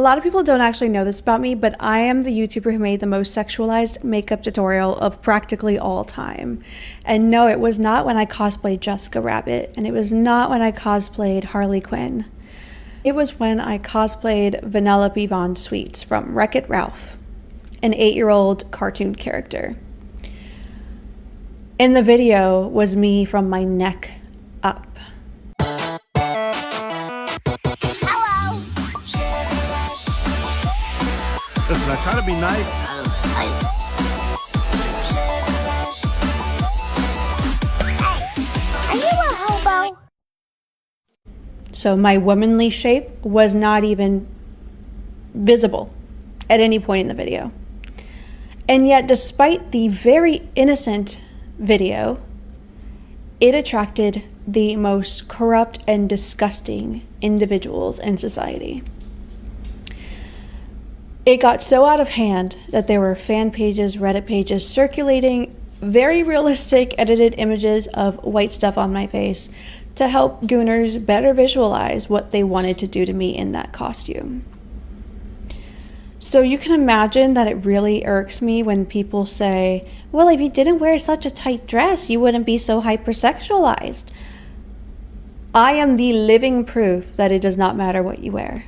lot of people don't actually know this about me, but I am the YouTuber who made the most sexualized makeup tutorial of practically all time. And no, it was not when I cosplayed Jessica Rabbit, and it was not when I cosplayed Harley Quinn. It was when I cosplayed Vanellope Von Sweets from Wreck-It Ralph, an 8-year-old cartoon character. In the video was me from my neck up. Listen, I try to be nice. Are you a hobo? So my womanly shape was not even visible at any point in the video. And yet, despite the very innocent video, it attracted the most corrupt and disgusting individuals in society. It got so out of hand that there were fan pages, Reddit pages circulating very realistic edited images of white stuff on my face to help gooners better visualize what they wanted to do to me in that costume. So you can imagine that it really irks me when people say, well, if you didn't wear such a tight dress, you wouldn't be so hypersexualized. I am the living proof that it does not matter what you wear.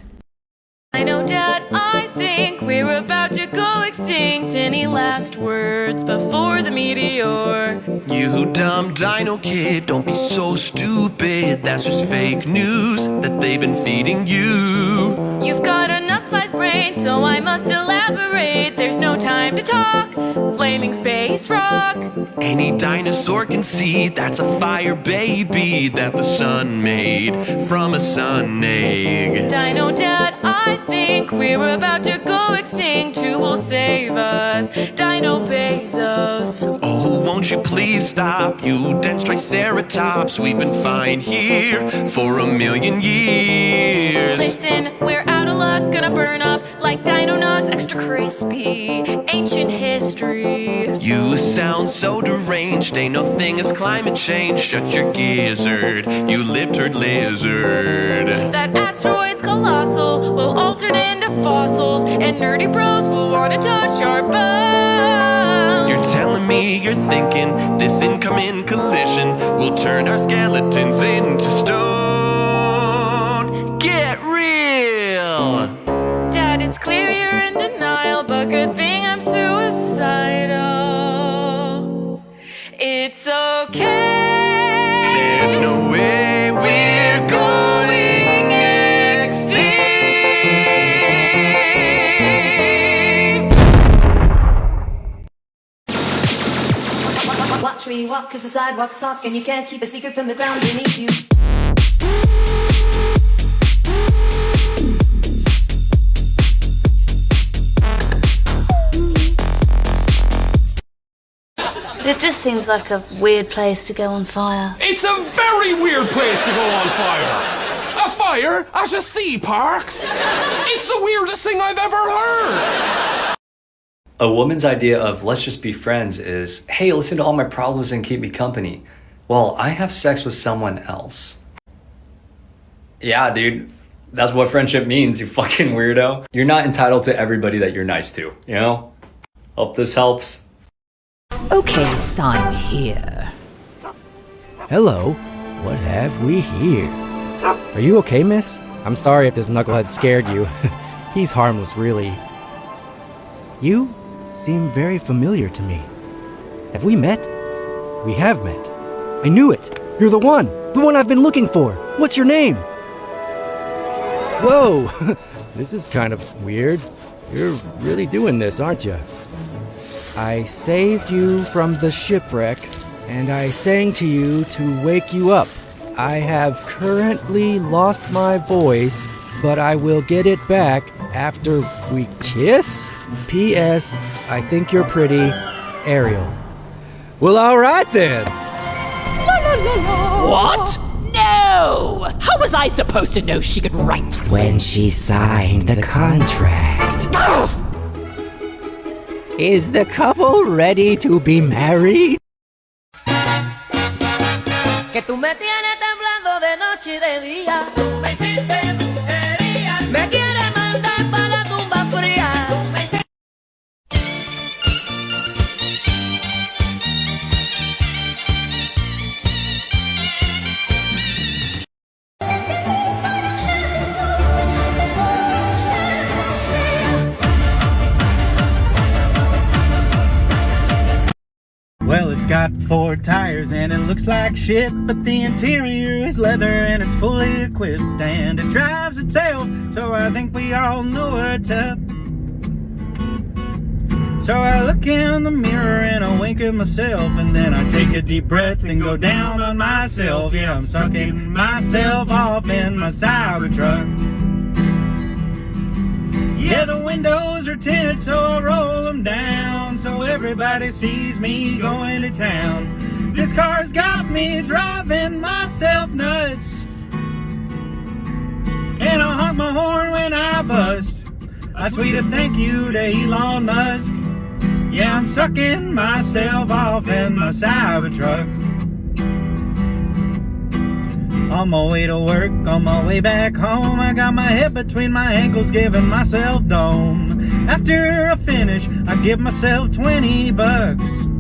I know, Dad, I think we're about to go extinct. Any last words before the meteor? You dumb dino kid, don't be so stupid. That's just fake news that they've been feeding you. You've got a nut-sized brain, so I must elaborate. There's no time to talk. Flaming space rock. Any dinosaur can see that's a fire baby that the sun made from a sun egg. Dino Dad, I think we're about to go extinct. Who will save us? Dino Bezos. Oh, won't you please stop, you dense triceratops. We've been fine here for 1,000,000 years. Listen, we're out of luck, gonna burn up like dino nugs, extra crispy. Ancient history. You sound so deranged, ain't no thing as climate change. Shut your gizzard, you lip-turd lizard. That asteroid's colossal, will all turn into fossils, and nerdy bros will wanna touch our bones. You're telling me you're thinking this incoming collision will turn our skeletons into stone? Get real! Dad, it's clear you're in denial, but good thing I'm suicidal. It's okay. There's no way we're going extinct. Watch me walk, cause the sidewalks talk, and you can't keep a secret from the ground beneath you. It just seems like a weird place to go on fire. It's a very weird place to go on fire. A fire at a sea parks. It's the weirdest thing I've ever heard. A woman's idea of let's just be friends is, hey, listen to all my problems and keep me company while I have sex with someone else. Yeah, dude, that's what friendship means, you fucking weirdo. You're not entitled to everybody that you're nice to, you know? Hope this helps. Okay, sign here. Hello, what have we here? Are you okay, miss? I'm sorry if this knucklehead scared you. He's harmless, really. You seem very familiar to me. Have we met? We have met. I knew it. You're the one I've been looking for. What's your name? Whoa, this is kind of weird. You're really doing this, aren't you? I saved you from the shipwreck, and I sang to you to wake you up. I have currently lost my voice, but I will get it back after we kiss? P.S. I think you're pretty. Ariel. Well, alright then. What? No! How was I supposed to know she could write? When she signed the contract. Is the couple ready to be married? Que tú me tienes temblando de noche y de día. Tú me hiciste brujería. Me quieres mandar para Well, it's got 4 tires and it looks like shit, but the interior is leather and it's fully equipped and it drives itself, so I think we all know what's up. So I look in the mirror and I wink at myself, and then I take a deep breath and go down on myself. Yeah, I'm sucking myself off in my Cybertruck. Yeah, the windows are tinted, so I roll them down so everybody sees me going to town. This car's got me driving myself nuts, and I honk my horn when I bust. I tweet a thank you to Elon Musk. Yeah, I'm sucking myself off in my Cybertruck. On my way to work, on my way back home, I got my head between my ankles, giving myself dome. After I finish, I give myself $20.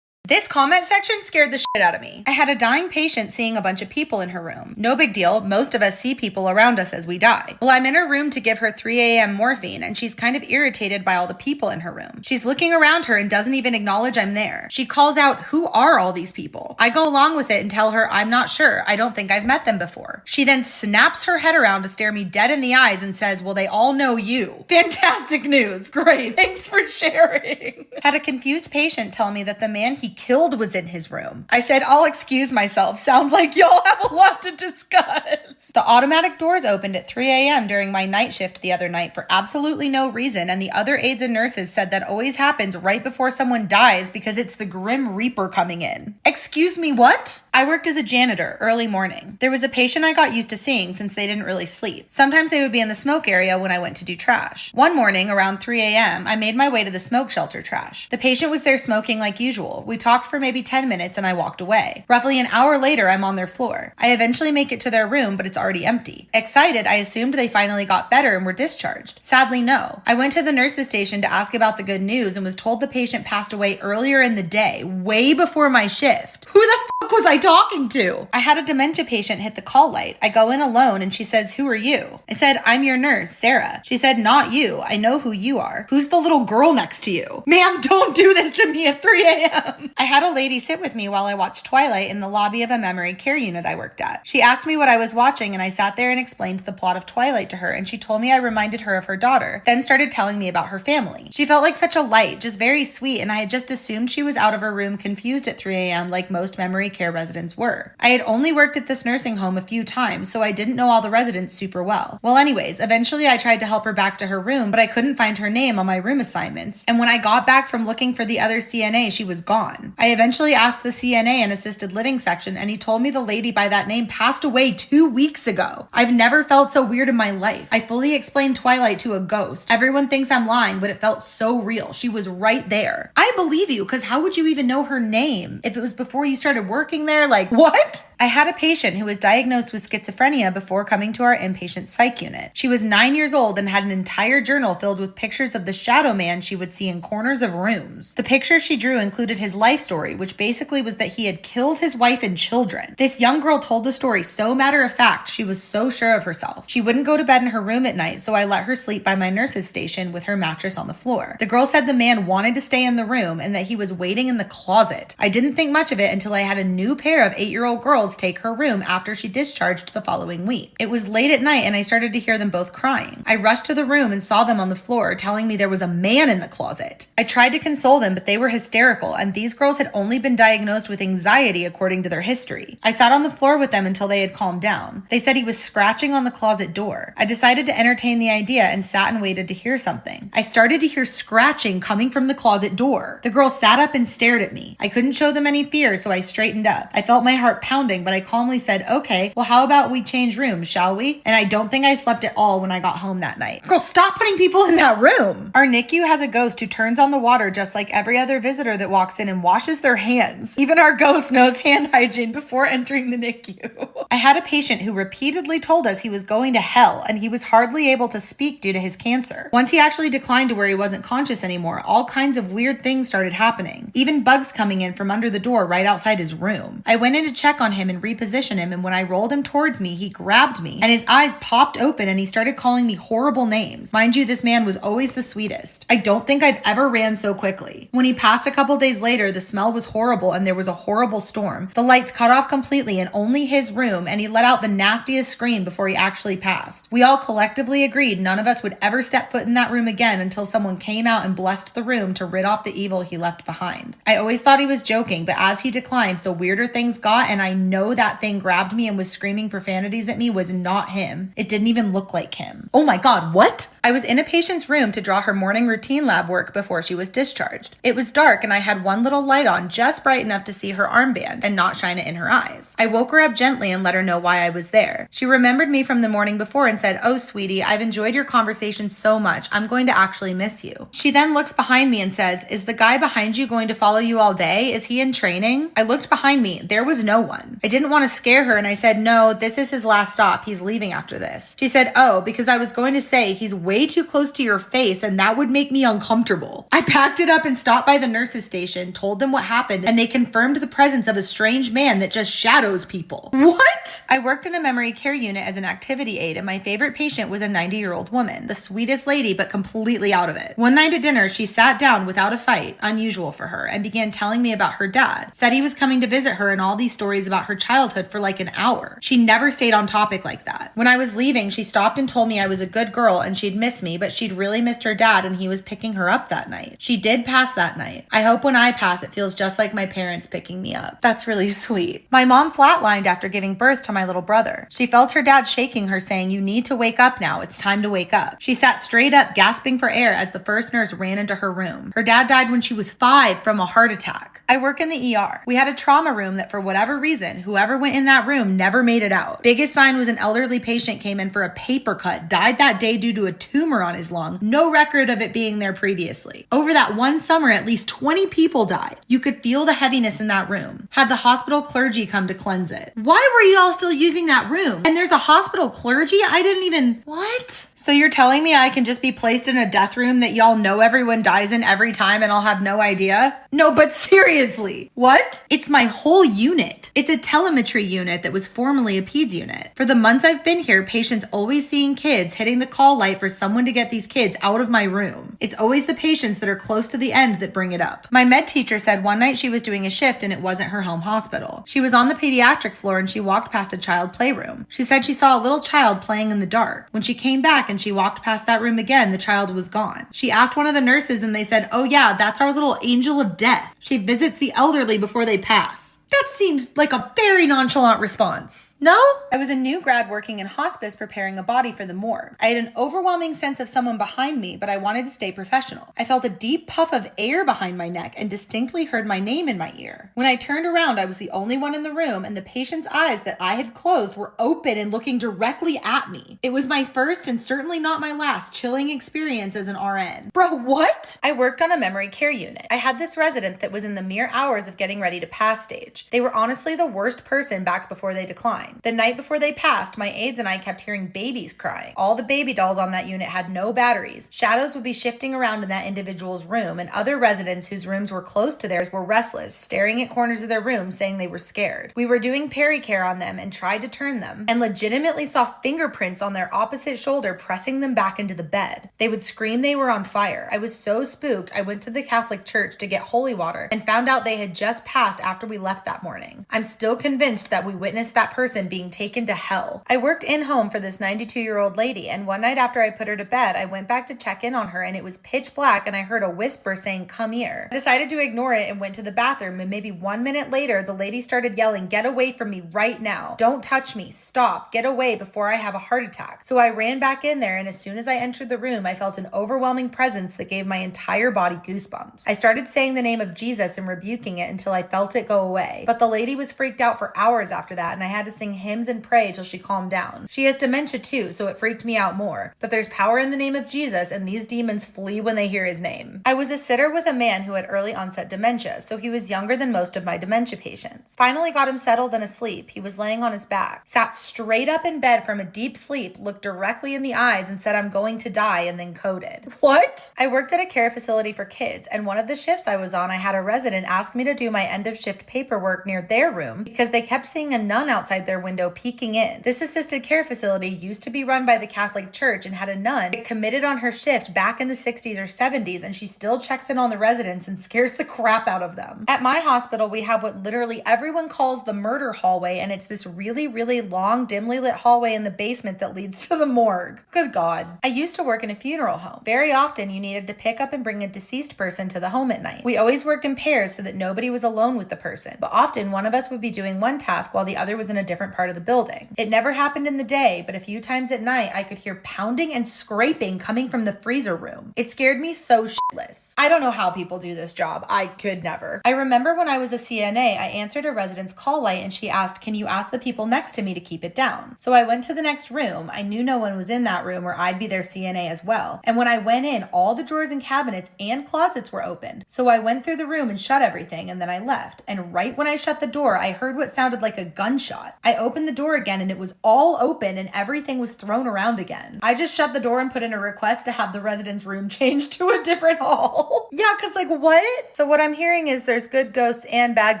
This comment section scared the shit out of me. I had a dying patient seeing a bunch of people in her room. No big deal, most of us see people around us as we die. Well, I'm in her room to give her 3 a.m. morphine, and she's kind of irritated by all the people in her room. She's looking around her and doesn't even acknowledge I'm there. She calls out, "Who are all these people?" I go along with it and tell her I'm not sure. I don't think I've met them before. She then snaps her head around to stare me dead in the eyes and says, "Well, they all know you." Fantastic news. Great. Thanks for sharing. Had a confused patient tell me that the man he killed was in his room. I said, "I'll excuse myself. Sounds like y'all have a lot to discuss." The automatic doors opened at 3 a.m. during my night shift the other night for absolutely no reason, and the other aides and nurses said that always happens right before someone dies because it's the Grim Reaper coming in. Excuse me, what? I worked as a janitor early morning. There was a patient I got used to seeing since they didn't really sleep. Sometimes they would be in the smoke area when I went to do trash. One morning around 3 a.m., I made my way to the smoke shelter trash. The patient was there smoking like usual. We talked for maybe 10 minutes and I walked away. Roughly an hour later, I'm on their floor. I eventually make it to their room, but it's already empty. Excited, I assumed they finally got better and were discharged. Sadly, no. I went to the nurse's station to ask about the good news and was told the patient passed away earlier in the day, way before my shift. Who the fuck was I talking to? I had a dementia patient hit the call light. I go in alone and she says, "Who are you?" I said, "I'm your nurse, Sarah." She said, "Not you. I know who you are. Who's the little girl next to you?" Ma'am, don't do this to me at 3 a.m. I had a lady sit with me while I watched Twilight in the lobby of a memory care unit I worked at. She asked me what I was watching and I sat there and explained the plot of Twilight to her, and she told me I reminded her of her daughter, then started telling me about her family. She felt like such a light, just very sweet, and I had just assumed she was out of her room confused at 3 a.m. like most memory care residents were. I had only worked at this nursing home a few times, so I didn't know all the residents super well. Well, anyways, eventually I tried to help her back to her room, but I couldn't find her name on my room assignments, and when I got back from looking for the other CNA, she was gone. I eventually asked the CNA in assisted living section, and he told me the lady by that name passed away 2 weeks ago. I've never felt so weird in my life. I fully explained Twilight to a ghost. Everyone thinks I'm lying, but it felt so real. She was right there. I believe you, because how would you even know her name? If it was before you started working there, like, what? I had a patient who was diagnosed with schizophrenia before coming to our inpatient psych unit. She was 9 years old and had an entire journal filled with pictures of the shadow man she would see in corners of rooms. The pictures she drew included his life story, which basically was that he had killed his wife and children. This young girl told the story so matter of fact, she was so sure of herself. She wouldn't go to bed in her room at night, so I let her sleep by my nurse's station with her mattress on the floor. The girl said the man wanted to stay in the room and that he was waiting in the closet. I didn't think much of it until I had a new pair of 8-year-old girls take her room after she discharged the following week. It was late at night and I started to hear them both crying. I rushed to the room and saw them on the floor telling me there was a man in the closet. I tried to console them, but they were hysterical, and these girls had only been diagnosed with anxiety according to their history. I sat on the floor with them until they had calmed down. They said he was scratching on the closet door. I decided to entertain the idea and sat and waited to hear something. I started to hear scratching coming from the closet door. The girl sat up and stared at me. I couldn't show them any fear, so I straightened up. I felt my heart pounding, but I calmly said, "Okay, well, how about we change rooms, shall we?" And I don't think I slept at all when I got home that night. Girl, stop putting people in that room. Our NICU has a ghost who turns on the water just like every other visitor that walks in and washes their hands. Even our ghost knows hand hygiene before entering the NICU. I had a patient who repeatedly told us he was going to hell and he was hardly able to speak due to his cancer. Once he actually declined to where he wasn't conscious anymore, all kinds of weird things started happening. Even bugs coming in from under the door right outside his room. room. I went in to check on him and reposition him, and when I rolled him towards me, he grabbed me and his eyes popped open and he started calling me horrible names. Mind you, this man was always the sweetest. I don't think I've ever ran so quickly. When he passed a couple days later, the smell was horrible and there was a horrible storm. The lights cut off completely in only his room, and he let out the nastiest scream before he actually passed. We all collectively agreed none of us would ever step foot in that room again until someone came out and blessed the room to rid off the evil he left behind. I always thought he was joking, but as he declined, the weirder things got, and I know that thing grabbed me and was screaming profanities at me was not him. It didn't even look like him. Oh my god, what? I was in a patient's room to draw her morning routine lab work before she was discharged. It was dark and I had one little light on just bright enough to see her armband and not shine it in her eyes. I woke her up gently and let her know why I was there. She remembered me from the morning before and said, "Oh sweetie, I've enjoyed your conversation so much. I'm going to actually miss you." She then looks behind me and says, "Is the guy behind you going to follow you all day? Is he in training?" I looked behind me. There was no one. I didn't want to scare her and I said, "No, this is his last stop. He's leaving after this." She said, "Oh, because I was going to say he's way too close to your face and that would make me uncomfortable." I packed it up and stopped by the nurse's station, told them what happened, and they confirmed the presence of a strange man that just shadows people. What? I worked in a memory care unit as an activity aide, and my favorite patient was a 90-year-old woman, the sweetest lady but completely out of it. One night at dinner, she sat down without a fight, unusual for her, and began telling me about her dad. Said he was coming to visit her and all these stories about her childhood for like an hour. She never stayed on topic like that. When I was leaving, she stopped and told me I was a good girl and she'd miss me, but she'd really missed her dad and he was picking her up that night. She did pass that night. I hope when I pass, it feels just like my parents picking me up. That's really sweet. My mom flatlined after giving birth to my little brother. She felt her dad shaking her, saying, "You need to wake up now. It's time to wake up." She sat straight up, gasping for air as the first nurse ran into her room. Her dad died when she was 5 from a heart attack. I work in the ER. We had a trauma room that for whatever reason, whoever went in that room never made it out. Biggest sign was an elderly patient came in for a paper cut, died that day due to a tumor on his lung. No record of it being there previously. Over that one summer, at least 20 people died. You could feel the heaviness in that room. Had the hospital clergy come to cleanse it. Why were y'all still using that room? And there's a hospital clergy? I didn't even... What? So you're telling me I can just be placed in a death room that y'all know everyone dies in every time and I'll have no idea? No, but seriously. What? It's my whole unit. It's a telemetry unit that was formerly a peds unit. For the months I've been here, patients always seeing kids, hitting the call light for someone to get these kids out of my room. It's always the patients that are close to the end that bring it up. My med teacher said one night she was doing a shift and it wasn't her home hospital. She was on the pediatric floor and she walked past a child playroom. She said she saw a little child playing in the dark. When she came back and she walked past that room again, the child was gone. She asked one of the nurses and they said, "Oh yeah, that's our little angel of death. She visits the elderly before they pass." That seems like a very nonchalant response. No? I was a new grad working in hospice preparing a body for the morgue. I had an overwhelming sense of someone behind me, but I wanted to stay professional. I felt a deep puff of air behind my neck and distinctly heard my name in my ear. When I turned around, I was the only one in the room and the patient's eyes that I had closed were open and looking directly at me. It was my first and certainly not my last chilling experience as an RN. Bro, what? I worked on a memory care unit. I had this resident that was in the mere hours of getting ready to pass stage. They were honestly the worst person back before they declined. The night before they passed, my aides and I kept hearing babies crying. All the baby dolls on that unit had no batteries. Shadows would be shifting around in that individual's room, and other residents whose rooms were close to theirs were restless, staring at corners of their rooms saying they were scared. We were doing pericare on them and tried to turn them, and legitimately saw fingerprints on their opposite shoulder pressing them back into the bed. They would scream they were on fire. I was so spooked, I went to the Catholic church to get holy water and found out they had just passed after we left that morning. I'm still convinced that we witnessed that person being taken to hell. I worked in-home for this 92-year-old lady, and one night after I put her to bed, I went back to check in on her and it was pitch black and I heard a whisper saying, "Come here." I decided to ignore it and went to the bathroom, and maybe 1 minute later, the lady started yelling, "Get away from me right now. Don't touch me. Stop. Get away before I have a heart attack." So I ran back in there, and as soon as I entered the room, I felt an overwhelming presence that gave my entire body goosebumps. I started saying the name of Jesus and rebuking it until I felt it go away. But the lady was freaked out for hours after that, and I had to sing hymns and pray till she calmed down. She has dementia too, so it freaked me out more. But there's power in the name of Jesus, and these demons flee when they hear his name. I was a sitter with a man who had early onset dementia, so he was younger than most of my dementia patients. Finally got him settled and asleep. He was laying on his back, sat straight up in bed from a deep sleep, looked directly in the eyes and said, "I'm going to die," and then coded. What? I worked at a care facility for kids, and one of the shifts I was on, I had a resident ask me to do my end of shift paperwork work near their room because they kept seeing a nun outside their window peeking in. This assisted care facility used to be run by the Catholic Church and had a nun that committed on her shift back in the 60s or 70s, and she still checks in on the residents and scares the crap out of them. At my hospital, we have what literally everyone calls the murder hallway, and it's this really, really long, dimly lit hallway in the basement that leads to the morgue. Good God. I used to work in a funeral home. Very often, you needed to pick up and bring a deceased person to the home at night. We always worked in pairs so that nobody was alone with the person, but often one of us would be doing one task while the other was in a different part of the building. It never happened in the day, but a few times at night, I could hear pounding and scraping coming from the freezer room. It scared me so shitless. I don't know how people do this job. I could never. I remember when I was a CNA, I answered a resident's call light and she asked, "Can you ask the people next to me to keep it down?" So I went to the next room. I knew no one was in that room or I'd be their CNA as well. And when I went in, all the drawers and cabinets and closets were opened. So I went through the room and shut everything, and then I left. And right when I shut the door, I heard what sounded like a gunshot. I opened the door again and it was all open and everything was thrown around again. I just shut the door and put in a request to have the resident's room changed to a different hall. Yeah, because like what? So what I'm hearing is there's good ghosts and bad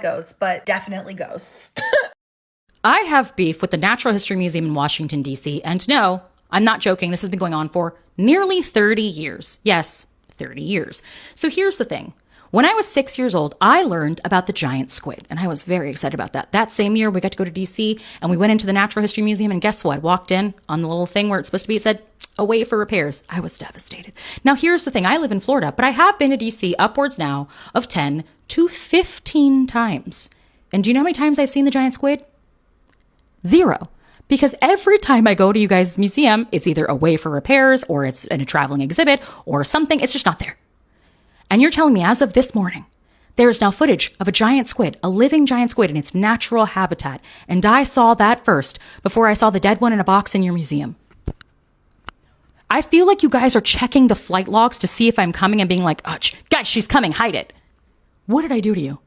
ghosts, but definitely ghosts. I have beef with the Natural History Museum in Washington, D.C. And no, I'm not joking. This has been going on for nearly 30 years. Yes, 30 years. So here's the thing. When I was 6 years old, I learned about the giant squid, and I was very excited about that. That same year, we got to go to DC, and we went into the Natural History Museum, and guess what? Walked in on the little thing where it's supposed to be, it said, "Away for repairs." I was devastated. Now, here's the thing. I live in Florida, but I have been to DC upwards now of 10 to 15 times. And do you know how many times I've seen the giant squid? 0. Because every time I go to you guys' museum, it's either away for repairs, or it's in a traveling exhibit, or something. It's just not there. And you're telling me, as of this morning, there is now footage of a giant squid, a living giant squid in its natural habitat. And I saw that first before I saw the dead one in a box in your museum. I feel like you guys are checking the flight logs to see if I'm coming and being like, "Oh, guys, she's coming, hide it." What did I do to you?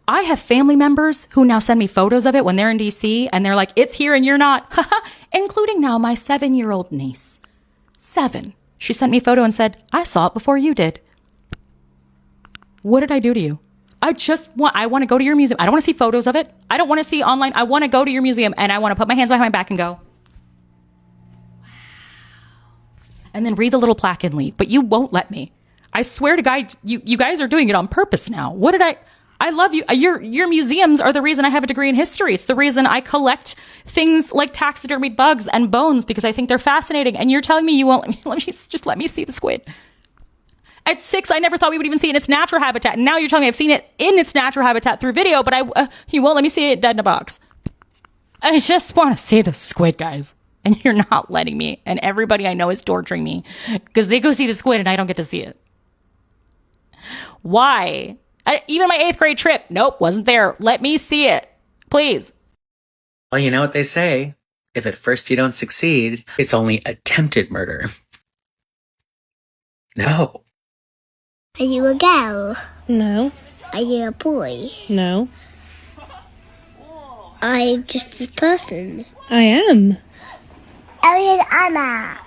I have family members who now send me photos of it when they're in DC, and they're like, "It's here and you're not," including now my 7-year-old niece. 7. She sent me a photo and said, "I saw it before you did." What did I do to you? I want to go to your museum. I don't want to see photos of it. I don't want to see online. I want to go to your museum and I want to put my hands behind my back and go, "Wow." And then read the little plaque and leave. But you won't let me. I swear to God, you guys are doing it on purpose now. What did I love you. Your museums are the reason I have a degree in history. It's the reason I collect things like taxidermied bugs and bones because I think they're fascinating. And you're telling me you won't let me see the squid. At 6, I never thought we would even see it in its natural habitat. And now you're telling me I've seen it in its natural habitat through video, but you won't let me see it dead in a box. I just want to see the squid, guys. And you're not letting me. And everybody I know is torturing me because they go see the squid and I don't get to see it. Why? Even my 8th grade trip, nope, wasn't there. Let me see it, please. Well, you know what they say. If at first you don't succeed, it's only attempted murder. No. Are you a girl? No. Are you a boy? No. Are you just a person? I am. Are you Anna?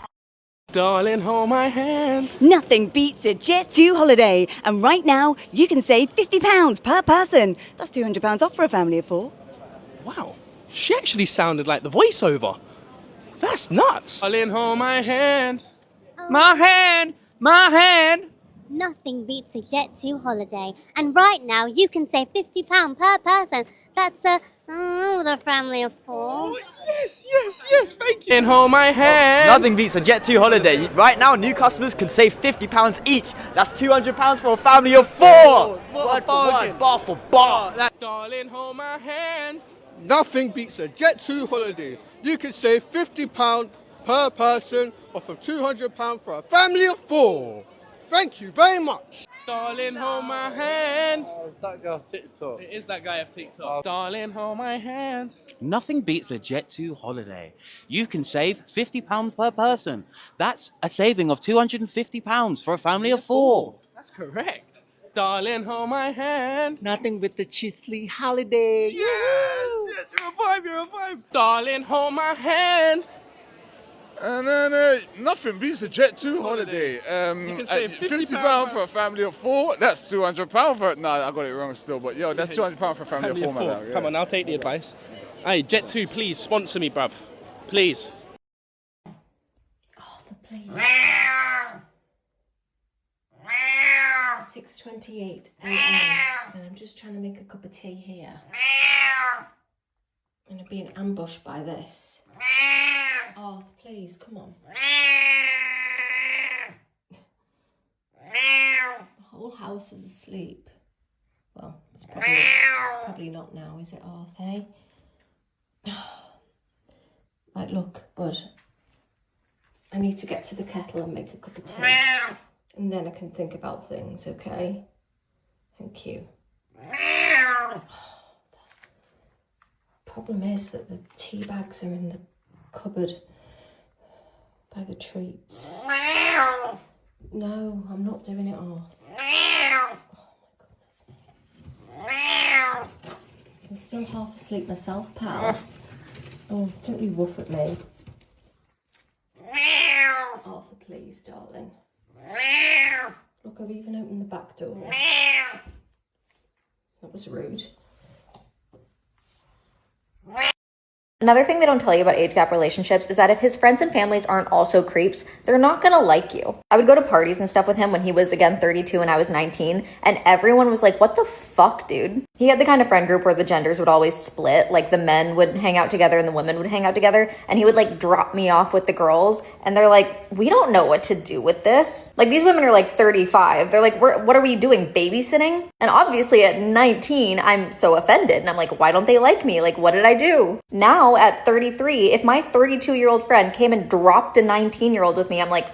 Darling, hold my hand. Nothing beats a Jet2 holiday. And right now, you can save £50 per person. That's £200 off for a family of 4. Wow, she actually sounded like the voiceover. That's nuts. Darling, hold my hand. My hand! My hand! Nothing beats a Jet2 holiday. And right now, you can save £50 per person. That's the family of 4. Oh, yes, thank you. And hold my hand. Nothing beats a Jet2 holiday. Right now, new customers can save £50 each. That's £200 for a family of 4. Word for word, bar for bar. Darling, hold my hand. Nothing beats a Jet2 holiday. You can save £50 per person off of £200 for a family of 4. Thank you very much. Darling, hold my hand. Oh, it's that guy off TikTok. It is that guy off TikTok. Darling, hold my hand. Nothing beats a Jet2 holiday. You can save £50 per person. That's a saving of £250 for a family of 4. That's correct. Darling, hold my hand. Nothing but the Chisley holiday. Yes, you're a vibe. Darling, hold my hand. Nothing beats a Jet2 holiday. You can save £50 for a family of 4. That's £200 for it. No, I got it wrong still. But yo, that's £200 for a family of 4, man. Yeah. Come on, I'll take the advice. Hey, Jet2, please sponsor me, bruv. Please. 6:28 a.m. and I'm just trying to make a cup of tea here. And I'm being ambushed by this. Arth, please, come on. The whole house is asleep. Well, it's probably not now, is it, Arth, eh? Right, look, bud. I need to get to the kettle and make a cup of tea. And then I can think about things, okay? Thank you. Problem is that the tea bags are in the cupboard by the treats. No, I'm not doing it, Arth. Oh my goodness me. I'm still half asleep myself, pal. Oh, don't you woof at me. Arthur, please, darling. Look, I've even opened the back door. That was rude. Another thing they don't tell you about age gap relationships is that if his friends and families aren't also creeps, they're not gonna like you. I would go to parties and stuff with him when he was, again, 32 and I was 19, and everyone was like, what the fuck, dude? He had the kind of friend group where the genders would always split, like the men would hang out together and the women would hang out together, and he would like drop me off with the girls, and they're like, we don't know what to do with this. Like, these women are like 35. They're like, what are we doing, babysitting? And obviously at 19, I'm so offended, and I'm like, why don't they like me? Like, what did I do? Now, at 33, if my 32-year-old friend came and dropped a 19-year-old with me, I'm like,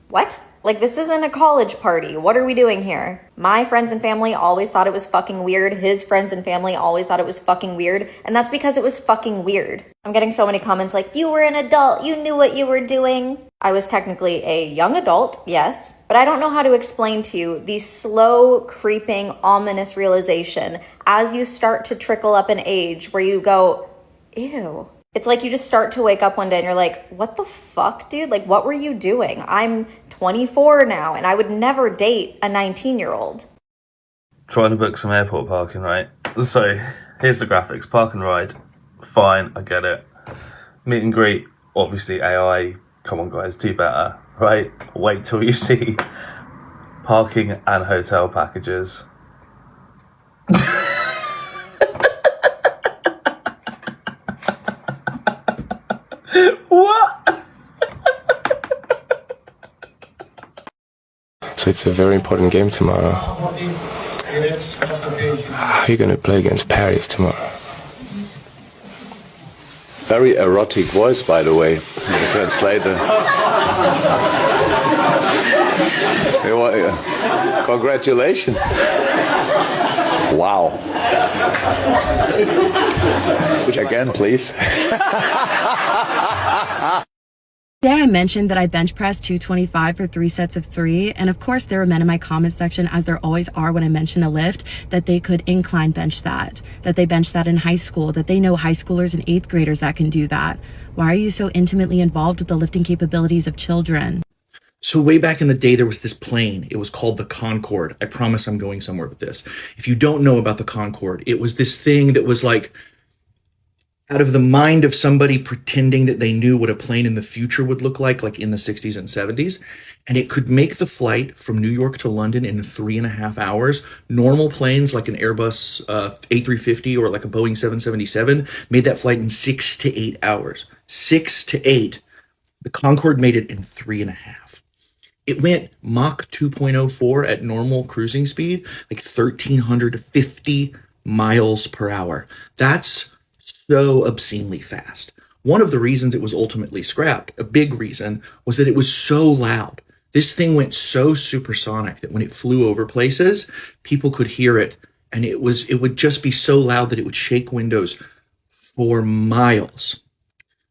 what? Like, this isn't a college party. What are we doing here? My friends and family always thought it was fucking weird. His friends and family always thought it was fucking weird. And that's because it was fucking weird. I'm getting so many comments like, you were an adult. You knew what you were doing. I was technically a young adult, yes. But I don't know how to explain to you the slow, creeping, ominous realization as you start to trickle up in age where you go, ew. It's like you just start to wake up one day and you're like, what the fuck, dude? Like, what were you doing? I'm 24 now, and I would never date a 19-year-old. Trying to book some airport parking, right? So, here's the graphics. Park and ride. Fine, I get it. Meet and greet. Obviously, AI. Come on, guys, do better, right? Wait till you see parking and hotel packages. What? So it's a very important game tomorrow. How are you going to play against Paris tomorrow? Very erotic voice, by the way. The translator. Congratulations. Wow. Again, please. Today I mentioned that I bench pressed 225 for 3 sets of 3, and of course there were men in my comment section, as there always are when I mention a lift, that they could incline bench that they bench that in high school, that they know high schoolers and 8th graders that can do that. Why are you so intimately involved with the lifting capabilities of children? So way back in the day, there was this plane. It was called the Concorde. I promise I'm going somewhere with this. If you don't know about the Concorde, it was this thing that was like out of the mind of somebody pretending that they knew what a plane in the future would look like in the 60s and 70s. And it could make the flight from New York to London in 3.5 hours. Normal planes like an Airbus A350 or like a Boeing 777 made that flight in 6 to 8 hours. 6 to 8. The Concorde made it in 3.5. It went Mach 2.04 at normal cruising speed, like 1,350 miles per hour. That's so obscenely fast. One of the reasons it was ultimately scrapped, a big reason, was that it was so loud. This thing went so supersonic that when it flew over places, people could hear it, and it would just be so loud that it would shake windows for miles.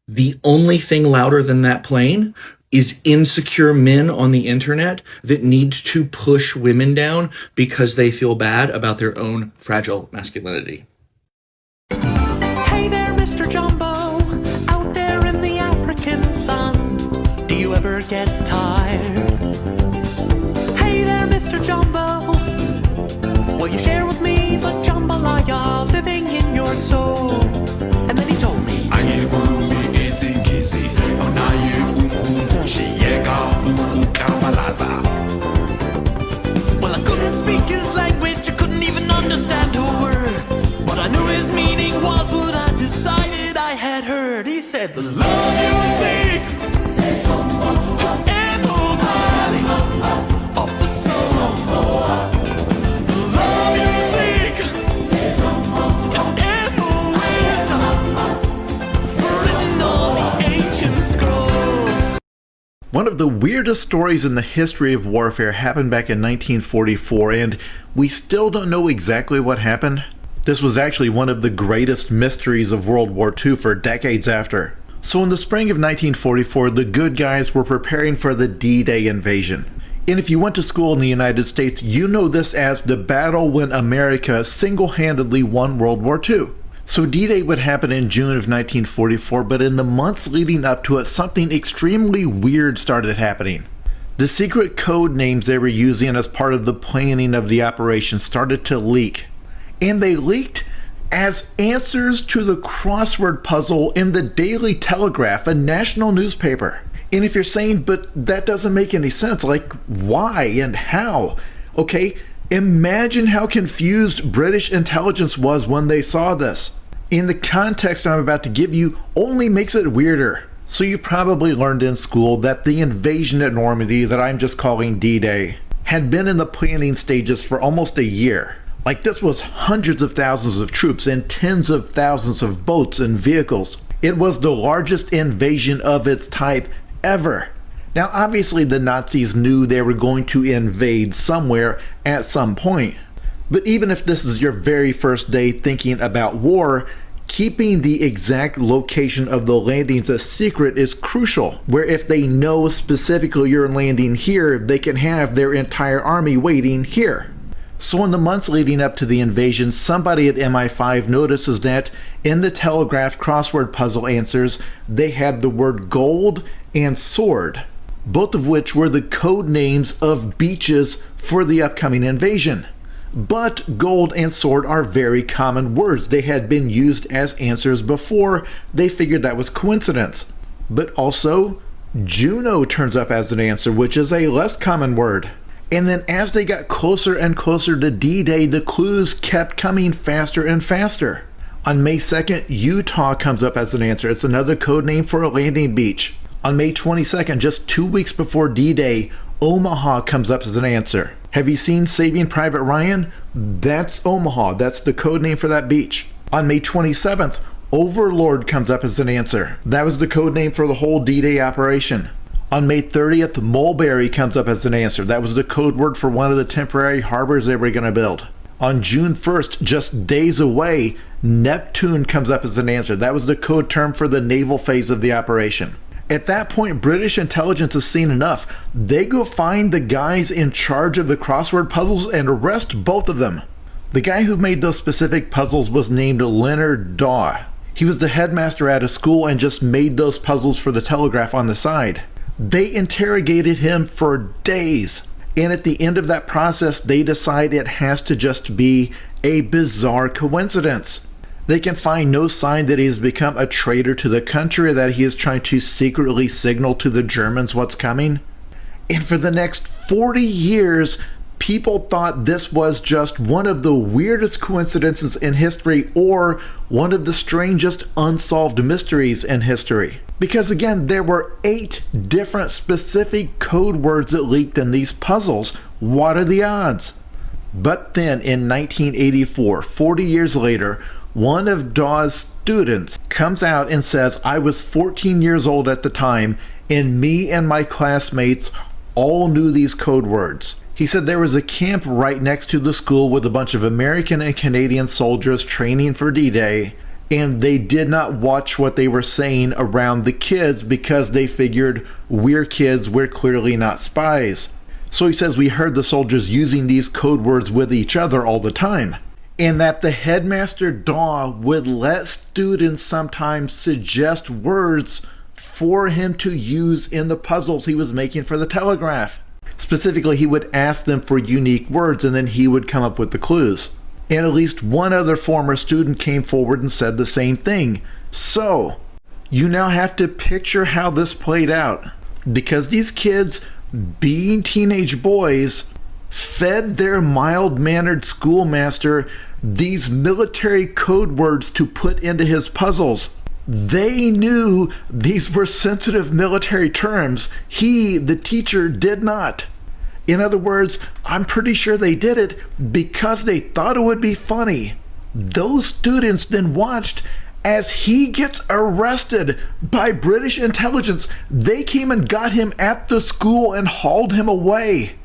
The only thing louder than that plane is insecure men on the internet that need to push women down because they feel bad about their own fragile masculinity. Hey there, Mr. Jumbo, out there in the African sun. never get tired. Hey there, Mr. Jumbo, will you share with me the jambalaya living in your soul? And then he told me, well, I couldn't speak his language, I couldn't even understand a word, but I knew his meaning was what I decided I had heard. He said, the love you seek is in the valley of the soul. The love you seek, it's in the wisdom written on the ancient scrolls. One of the weirdest stories in the history of warfare happened back in 1944, and we still don't know exactly what happened. This was actually one of the greatest mysteries of World War II for decades after. So in the spring of 1944, the good guys were preparing for the D-Day invasion. And if you went to school in the United States, you know this as the battle when America single-handedly won World War II. So D-Day would happen in June of 1944, but in the months leading up to it, something extremely weird started happening. The secret code names they were using as part of the planning of the operation started to leak. And they leaked as answers to the crossword puzzle in the Daily Telegraph, a national newspaper. And if you're saying, but that doesn't make any sense, like why and how? Okay, imagine how confused British intelligence was when they saw this. In the context I'm about to give you only makes it weirder. So you probably learned in school that the invasion at Normandy, that I'm just calling D-Day, had been in the planning stages for almost a year. Like, this was hundreds of thousands of troops and tens of thousands of boats and vehicles. It was the largest invasion of its type ever. Now obviously the Nazis knew they were going to invade somewhere at some point. But even if this is your very first day thinking about war, keeping the exact location of the landings a secret is crucial, where if they know specifically you're landing here, they can have their entire army waiting here. So in the months leading up to the invasion, somebody at MI5 notices that in the Telegraph crossword puzzle answers, they had the word gold and sword, both of which were the code names of beaches for the upcoming invasion. But gold and sword are very common words. They had been used as answers before. They figured that was coincidence. But also, Juno turns up as an answer, which is a less common word. And then as they got closer and closer to D-Day, the clues kept coming faster and faster. On May 2nd, Utah comes up as an answer. It's another code name for a landing beach. On May 22nd, just 2 weeks before D-Day, Omaha comes up as an answer. Have you seen Saving Private Ryan? That's Omaha. That's the code name for that beach. On May 27th, Overlord comes up as an answer. That was the code name for the whole D-Day operation. On May 30th, Mulberry comes up as an answer. That was the code word for one of the temporary harbors they were going to build. On June 1st, just days away, Neptune comes up as an answer. That was the code term for the naval phase of the operation. At that point, British intelligence has seen enough. They go find the guys in charge of the crossword puzzles and arrest both of them. The guy who made those specific puzzles was named Leonard Daw. He was the headmaster at a school and just made those puzzles for the Telegraph on the side. They interrogated him for days, and at the end of that process, they decide it has to just be a bizarre coincidence. They can find no sign that he has become a traitor to the country, or that he is trying to secretly signal to the Germans what's coming. And for the next 40 years, people thought this was just one of the weirdest coincidences in history, or one of the strangest unsolved mysteries in history. Because again, there were 8 different specific code words that leaked in these puzzles. What are the odds? But then in 1984, 40 years later, one of Dawes' students comes out and says, I was 14 years old at the time, and me and my classmates all knew these code words. He said there was a camp right next to the school with a bunch of American and Canadian soldiers training for D-Day, and they did not watch what they were saying around the kids because they figured, we're kids, we're clearly not spies. So he says we heard the soldiers using these code words with each other all the time, and that the headmaster Daw would let students sometimes suggest words for him to use in the puzzles he was making for the Telegraph. Specifically, he would ask them for unique words and then he would come up with the clues. And at least one other former student came forward and said the same thing. So, you now have to picture how this played out. Because these kids, being teenage boys, fed their mild-mannered schoolmaster these military code words to put into his puzzles. They knew these were sensitive military terms. He, the teacher, did not. In other words, I'm pretty sure they did it because they thought it would be funny. Those students then watched as he gets arrested by British intelligence. They came and got him at the school and hauled him away.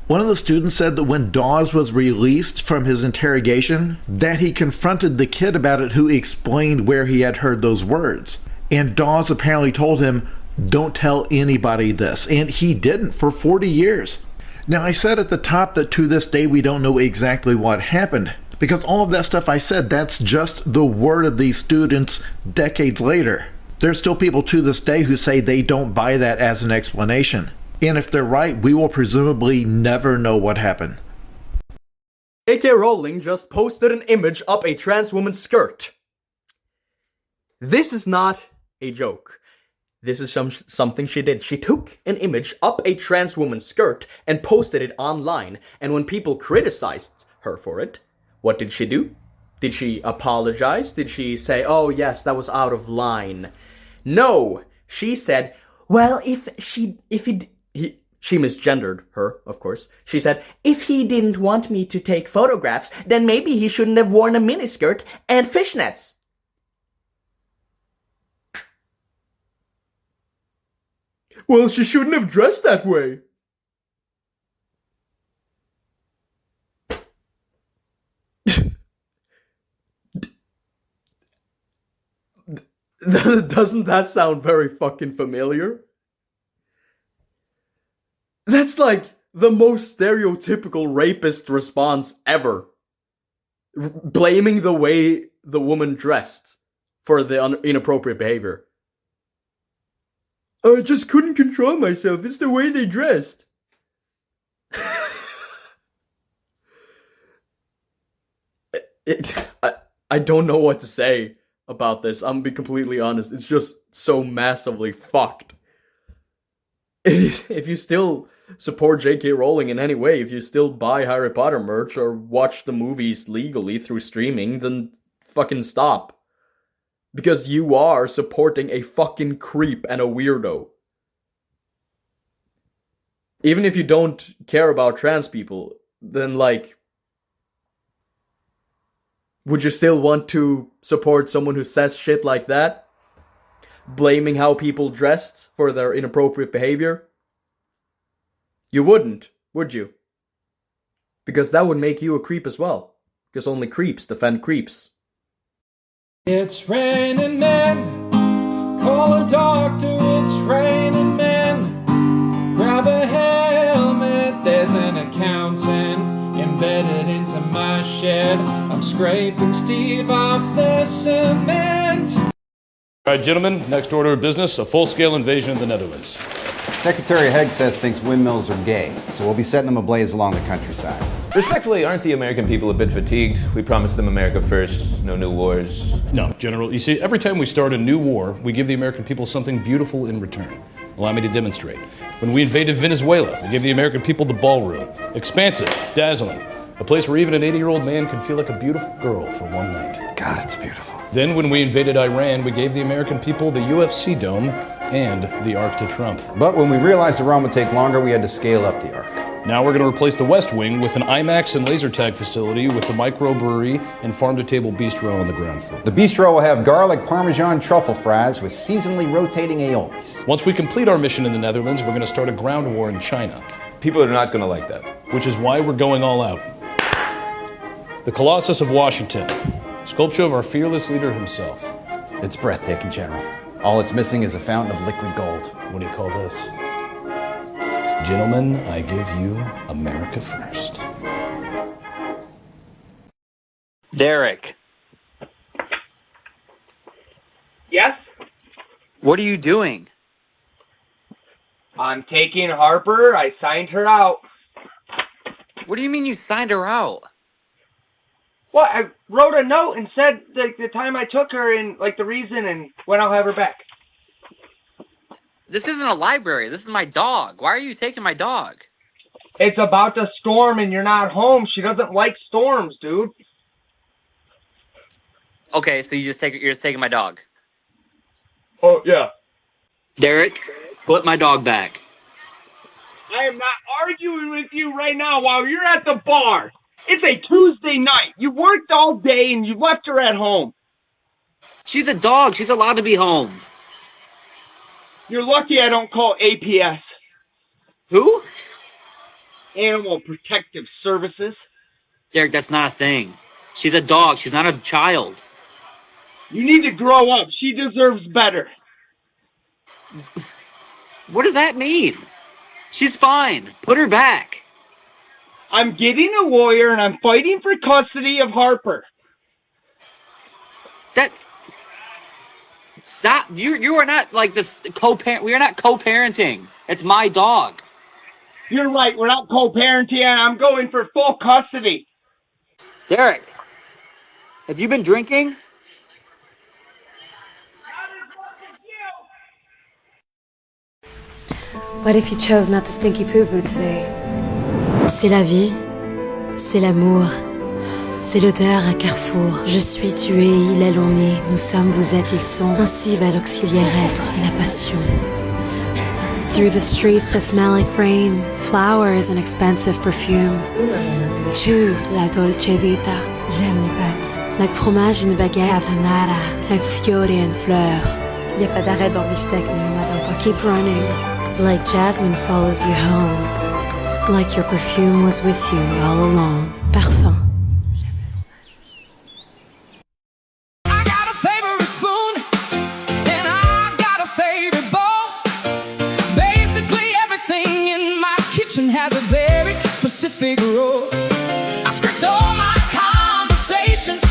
One of the students said that when Dawes was released from his interrogation, that he confronted the kid about it who explained where he had heard those words. And Dawes apparently told him, don't tell anybody this. And he didn't for 40 years. Now, I said at the top that to this day we don't know exactly what happened. Because all of that stuff I said, that's just the word of these students decades later. There's still people to this day who say they don't buy that as an explanation. And if they're right, we will presumably never know what happened. J.K. Rowling just posted an image up a trans woman's skirt. This is not a joke. This is something she did. She took an image up a trans woman's skirt and posted it online. And when people criticized her for it, what did she do? Did she apologize? Did she say, oh yes, that was out of line? No, she said, well, she misgendered her, of course. She said, if he didn't want me to take photographs, then maybe he shouldn't have worn a miniskirt and fishnets. Well, she shouldn't have dressed that way. Doesn't that sound very fucking familiar? That's like the most stereotypical rapist response ever. Blaming the way the woman dressed for the inappropriate behavior. I just couldn't control myself. It's the way they dressed. I don't know what to say about this. I'm gonna be completely honest. It's just so massively fucked. If you still support J.K. Rowling in any way, if you still buy Harry Potter merch or watch the movies legally through streaming, then fucking stop. Because you are supporting a fucking creep and a weirdo. Even if you don't care about trans people, then like, would you still want to support someone who says shit like that? Blaming how people dressed for their inappropriate behavior? You wouldn't, would you? Because that would make you a creep as well. Because only creeps defend creeps. It's raining men. Call a doctor, it's raining men. Grab a helmet, there's an accountant embedded into my shed. I'm scraping Steve off the cement. All right, gentlemen, next order of business, a full-scale invasion of the Netherlands. Secretary Hegseth thinks windmills are gay, so we'll be setting them ablaze along the countryside. Respectfully, aren't the American people a bit fatigued? We promised them America first, no new wars. No, General, you see, every time we start a new war, we give the American people something beautiful in return. Allow me to demonstrate. When we invaded Venezuela, we gave the American people the ballroom. Expansive, dazzling, a place where even an 80-year-old man can feel like a beautiful girl for one night. God, it's beautiful. Then when we invaded Iran, we gave the American people the UFC dome and the Arc to Trump. But when we realized Iran would take longer, we had to scale up the Arc. Now we're going to replace the West Wing with an IMAX and laser tag facility with the microbrewery and farm-to-table bistro on the ground floor. The bistro will have garlic parmesan truffle fries with seasonally rotating aiolis. Once we complete our mission in the Netherlands, we're going to start a ground war in China. People are not going to like that. Which is why we're going all out. The Colossus of Washington, sculpture of our fearless leader himself. It's breathtaking, General. All it's missing is a fountain of liquid gold. What do you call this? Gentlemen, I give you America first. Derek. Yes? What are you doing? I'm taking Harper. I signed her out. What do you mean you signed her out? Well, I wrote a note and said the time I took her and the reason and when I'll have her back. This isn't a library. This is my dog. Why are you taking my dog? It's about to storm and you're not home. She doesn't like storms, dude. Okay, so you're just taking my dog. Oh, yeah. Derek, put my dog back. I am not arguing with you right now while you're at the bar. It's a Tuesday night. You worked all day and you left her at home. She's a dog. She's allowed to be home. You're lucky I don't call APS. Who? Animal Protective Services. Derek, that's not a thing. She's a dog. She's not a child. You need to grow up. She deserves better. What does that mean? She's fine. Put her back. I'm getting a lawyer and I'm fighting for custody of Harper. Stop. You are not like this co-parent. We are not co-parenting. It's my dog. You're right. We're not co-parenting and I'm going for full custody. Derek, have you been drinking? What if you chose not to stinky poo-poo today? C'est la vie, c'est l'amour, c'est l'odeur à carrefour. Je suis, tu es, il, elle, on est, nous sommes, vous êtes, ils sont. Ainsi va l'auxiliaire être et la passion. Through the streets that smell like rain, flowers and expensive perfume. Choose la dolce vita. J'aime les pâtes. Like fromage et une baguette. Carbonara. Like fiori et une fleur. Y a pas d'arrêt dans le beefsteak, mais on a dans le Keep running. Like jasmine follows you home. Like your perfume was with you all along. Parfum. I got a favorite spoon, and I got a favorite bowl. Basically everything in my kitchen has a very specific role. I script all my conversations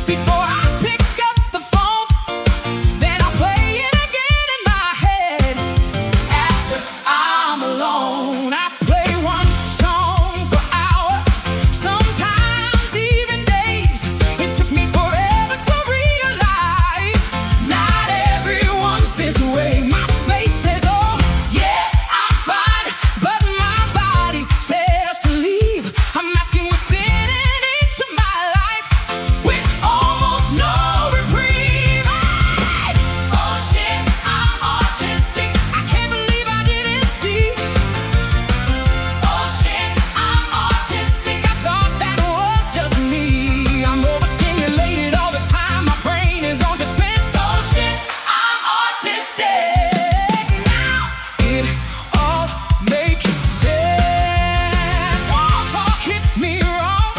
before I pick up the phone. Then I play it again in my head. After I'm alone, I play one song for hours, sometimes even days. It took me forever to realize not everyone's this way. My face says, oh, yeah, I'm fine, but my body says to leave. I'm asking within an inch of my life with almost no reprieve. Oh shit, I'm autistic. I can't believe I didn't see. Oh shit, I'm autistic. I thought that was just me. I'm overstimulated all the time. My brain is on defense. Oh shit, I'm autistic. Now it all makes sense. Wall talk hits me wrong.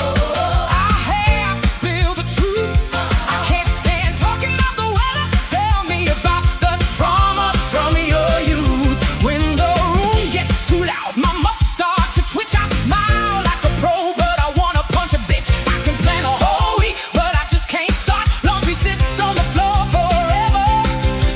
I have to spill the truth. I can't stand talking about the weather. Tell me about the trauma from your youth. When the room gets too loud, my muscles start to twitch. I smile like a pro, but I wanna punch a bitch. I can plan a whole week, but I just can't start. Laundry sits on the floor forever,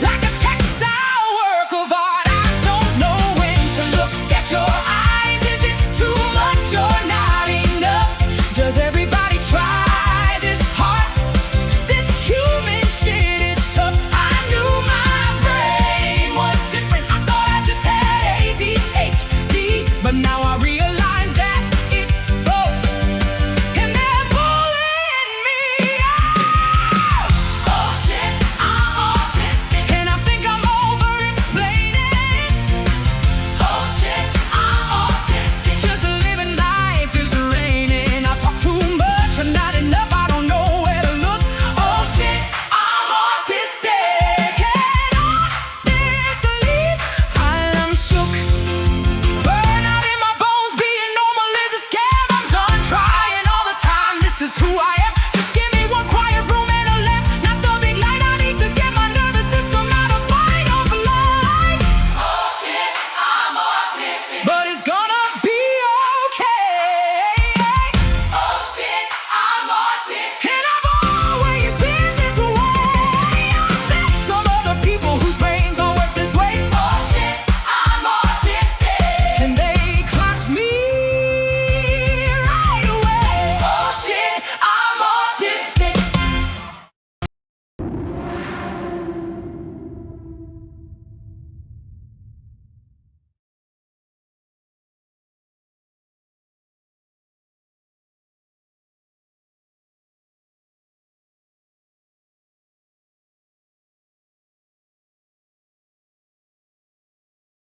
like a textile work of art. I don't know when to look at your eyes. Is it too much or not enough? Does everybody try this hard? This human shit is tough. I knew my brain was different. I thought I just had ADHD, but now I realize that it's both. And they're pulling me out. Oh shit, I'm autistic, and I think I'm over-explaining. Oh shit, I'm autistic. Just living life is draining. I talk too much and not enough. I don't know where to look. Oh shit, I'm autistic. And honestly, I am shook. Burnout in my bones, being normal is a scam. I'm done trying all the time. This is who I